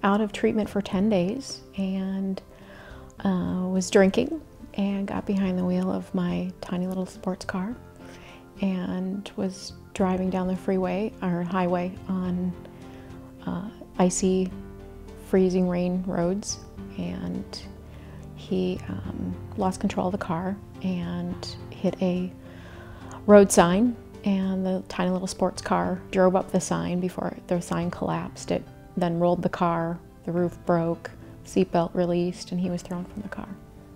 out of treatment for 10 days and was drinking and got behind the wheel of my tiny little sports car and was driving down the freeway or highway on icy, freezing rain roads, and he lost control of the car and hit a road sign, and the tiny little sports car drove up the sign before the sign collapsed. It then rolled the car, the roof broke, seatbelt released, and he was thrown from the car.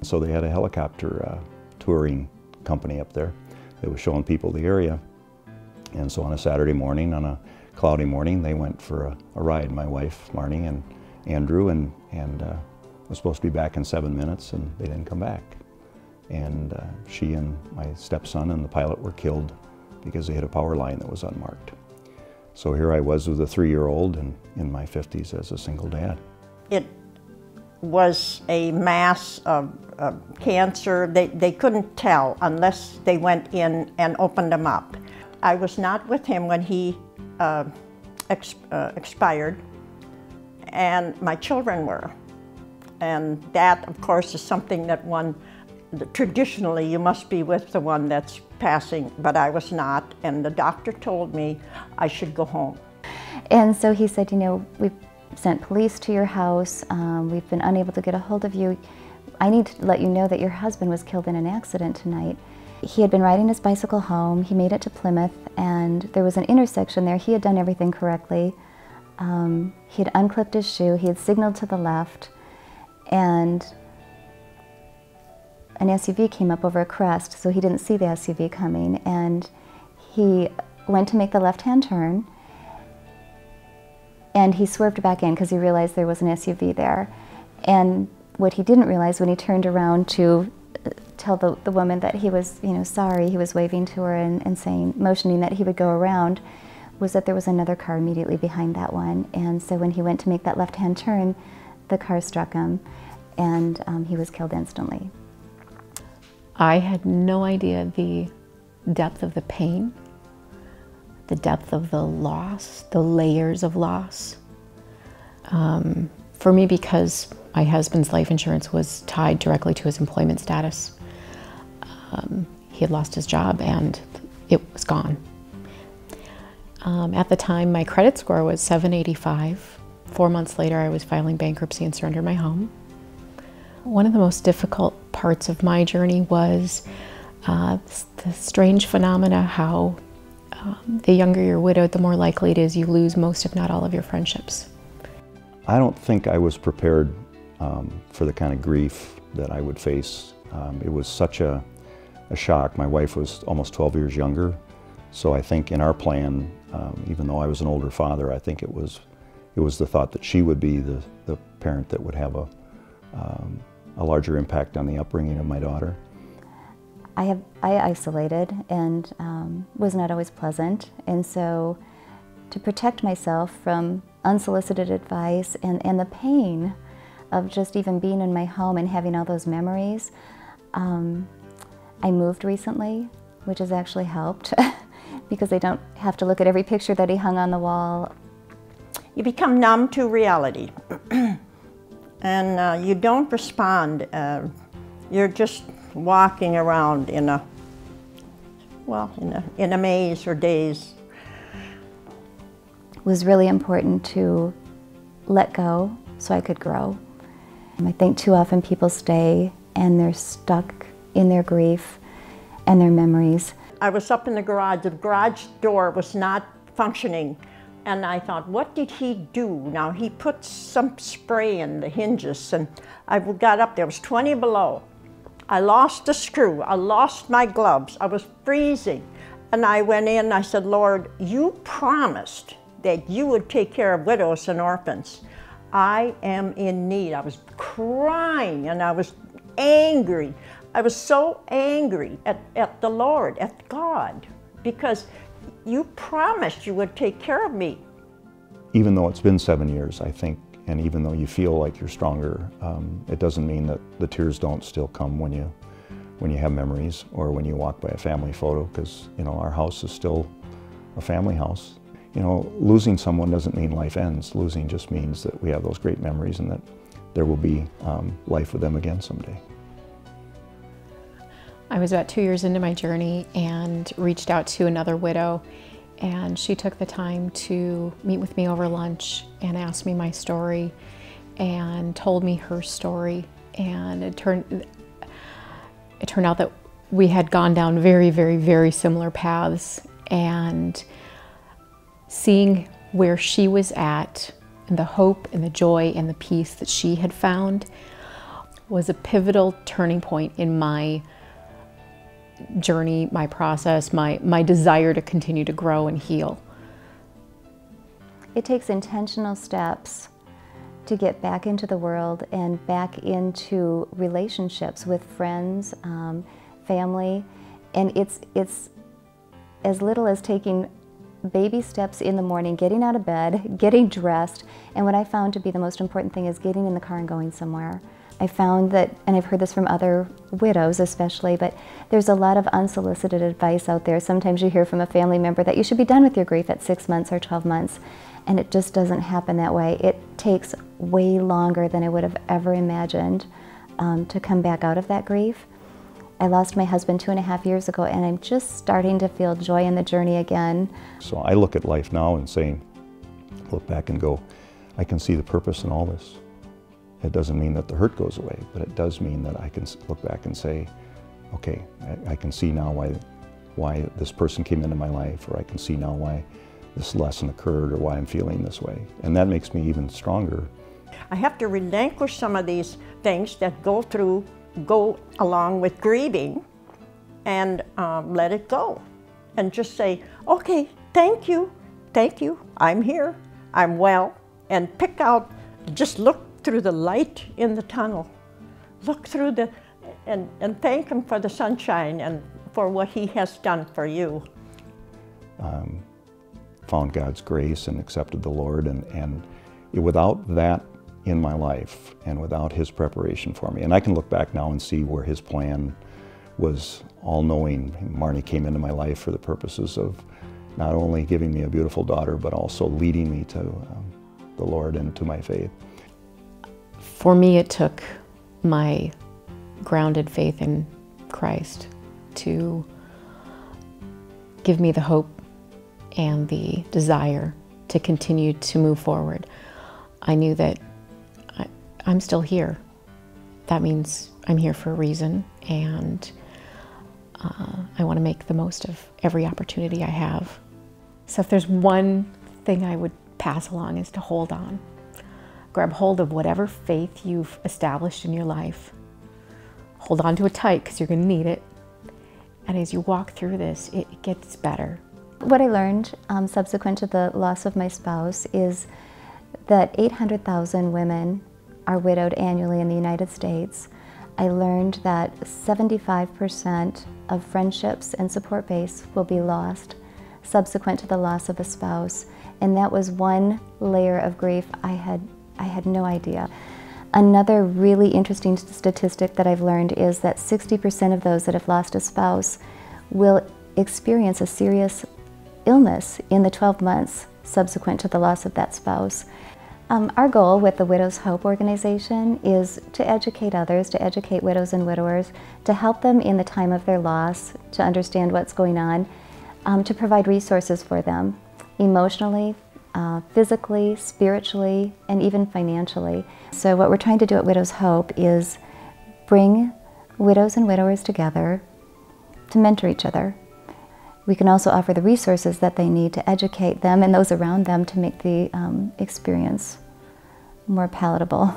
So they had a helicopter touring company up there that was showing people the area. And so on a Saturday morning, on a cloudy morning, they went for a ride, my wife, Marnie, and Andrew, and was supposed to be back in 7 minutes, and they didn't come back. And she and my stepson and the pilot were killed because they hit a power line that was unmarked. So here I was with a 3-year-old and in my 50s as a single dad. It was a mass of cancer. They couldn't tell unless they went in and opened them up. I was not with him when he expired, and my children were. And that, of course, is something that traditionally you must be with the one that's passing, but I was not, and the doctor told me I should go home. And so he said, you know, we've sent police to your house, we've been unable to get a hold of you. I need to let you know that your husband was killed in an accident tonight. He had been riding his bicycle home, he made it to Plymouth, and there was an intersection there. He had done everything correctly. He had unclipped his shoe, he had signaled to the left, and an SUV came up over a crest, so he didn't see the SUV coming, and he went to make the left-hand turn, and he swerved back in because he realized there was an SUV there. And what he didn't realize when he turned around to tell the woman that he was, you know, sorry, he was waving to her and saying, motioning that he would go around, was that there was another car immediately behind that one. And so when he went to make that left-hand turn, the car struck him, and he was killed instantly. I had no idea the depth of the pain, the depth of the loss, the layers of loss. For me, because my husband's life insurance was tied directly to his employment status, he had lost his job and it was gone. At the time, my credit score was 785. 4 months later, I was filing bankruptcy and surrendered my home. One of the most difficult parts of my journey was the strange phenomena how the younger you're widowed, the more likely it is you lose most, if not all, of your friendships. I don't think I was prepared for the kind of grief that I would face. It was such a shock. My wife was almost 12 years younger, so I think in our plan, even though I was an older father, I think it was the thought that she would be the parent that would have a larger impact on the upbringing of my daughter. I isolated and was not always pleasant, and so to protect myself from unsolicited advice and the pain of just even being in my home and having all those memories, I moved recently, which has actually helped because I don't have to look at every picture that he hung on the wall. You become numb to reality and you don't respond. You're just walking around in a maze or daze. It was really important to let go so I could grow. I think too often people stay and they're stuck in their grief and their memories. I was up in the garage door was not functioning, and I thought, what did he do? Now he put some spray in the hinges, and I got up there, it was 20 below. I lost a screw, I lost my gloves, I was freezing. And I went in, I said, Lord, you promised that you would take care of widows and orphans. I am in need. I was crying and I was angry. I was so angry at the Lord, at God, because you promised you would take care of me. Even though it's been 7 years, I think, and even though you feel like you're stronger, it doesn't mean that the tears don't still come when you have memories or when you walk by a family photo, because, you know, our house is still a family house. you know, losing someone doesn't mean life ends. Losing just means that we have those great memories and that there will be life with them again someday. I was about 2 years into my journey and reached out to another widow, and she took the time to meet with me over lunch and asked me my story and told me her story. And it turned out that we had gone down very, very, very similar paths, and seeing where she was at and the hope and the joy and the peace that she had found was a pivotal turning point in my journey, my process, my desire to continue to grow and heal. It takes intentional steps to get back into the world and back into relationships with friends, family, and it's as little as taking baby steps in the morning, getting out of bed, getting dressed, and what I found to be the most important thing is getting in the car and going somewhere. I found that, and I've heard this from other widows especially, but there's a lot of unsolicited advice out there. Sometimes you hear from a family member that you should be done with your grief at 6 months or 12 months, and it just doesn't happen that way. It takes way longer than I would have ever imagined to come back out of that grief. I lost my husband 2.5 years ago, and I'm just starting to feel joy in the journey again. So I look at life now and look back and go, I can see the purpose in all this. It doesn't mean that the hurt goes away, but it does mean that I can look back and say, okay, I can see now why this person came into my life, or I can see now why this lesson occurred, or why I'm feeling this way. And that makes me even stronger. I have to relinquish some of these things that go along with grieving, and let it go. And just say, okay, thank you, I'm here, I'm well. And pick out, just look through the light in the tunnel. Look through and thank Him for the sunshine and for what He has done for you. Found God's grace and accepted the Lord, and without that in my life and without His preparation for me, and I can look back now and see where His plan was all-knowing. Marnie came into my life for the purposes of not only giving me a beautiful daughter, but also leading me to the Lord and to my faith. For me, it took my grounded faith in Christ to give me the hope and the desire to continue to move forward. I knew that I'm still here. That means I'm here for a reason, and I want to make the most of every opportunity I have. So if there's one thing I would pass along, is to hold on. Grab hold of whatever faith you've established in your life. Hold on to it tight, because you're going to need it. And as you walk through this, it gets better. What I learned subsequent to the loss of my spouse is that 800,000 women are widowed annually in the United States. I learned that 75% of friendships and support base will be lost subsequent to the loss of a spouse. And that was one layer of grief I had no idea. Another really interesting statistic that I've learned is that 60% of those that have lost a spouse will experience a serious illness in the 12 months subsequent to the loss of that spouse. Our goal with the Widows Hope organization is to educate others, to educate widows and widowers, to help them in the time of their loss, to understand what's going on, to provide resources for them emotionally, physically, spiritually, and even financially. So what we're trying to do at Widows Hope is bring widows and widowers together to mentor each other. We can also offer the resources that they need to educate them and those around them to make the experience more palatable.